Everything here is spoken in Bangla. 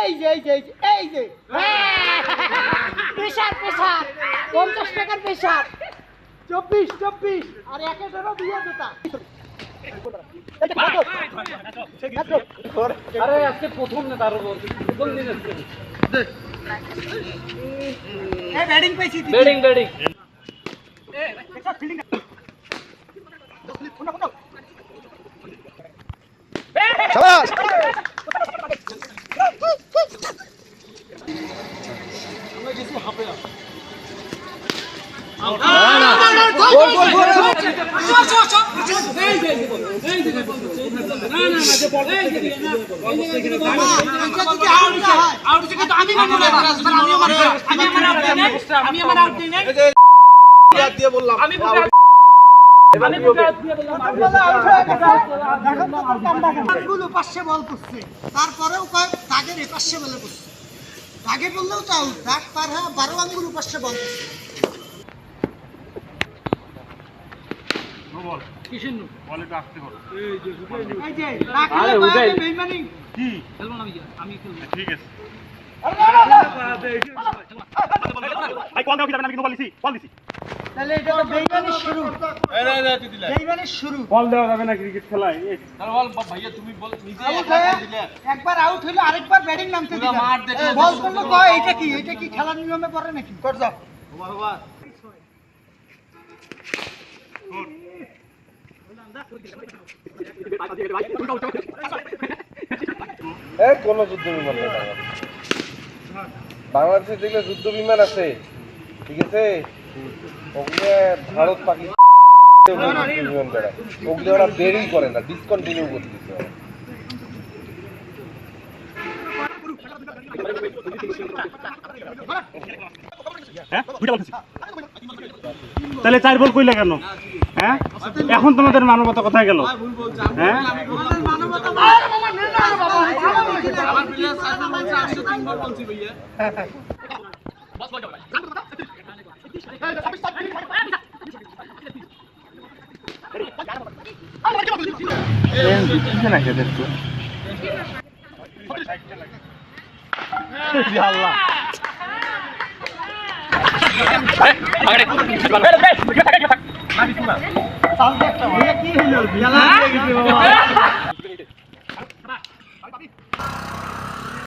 এই যে প্রেসার 50 টাকার প্রেসার 24 আর একে ধরো দিয়ে যেটা আরে আজকে প্রথম না তার উপর প্রথম দিন আজকে এই ব্যাটিং পাইছি ব্যাটিং এই প্রেসার ফিল্ডিং শাবাশ তারপরেও দাগের এপাশে বলে করছে দাগে বললেও তো আউট দাগ পার হয়ে 12 আঙ্গুল উপাশে বল করছে বল দেওয়া যাবে না ক্রিকেট খেলায় একবার আউট হইলে আরেকবার ব্যাটিং নামতে দিবে বল করলো কয় এটা কি খেলার নিয়মে পড়ে নাকি কর যাও কোন যুদ্ধ বিমান নেই বাংলাদেশে যেগুলো যুদ্ধ বিমান আছে ঠিক আছে ওগুলো ভারত পাকিস্তান বিমান বেড়ায় ওগুলো ওরা বেরই করে না ডিসকন্টিনিউ করে দিচ্ছে তাহলে 4 বল কইলা কেন হ্যাঁ এখন তোমাদের মানবতা কোথায় গেল হ্যাঁ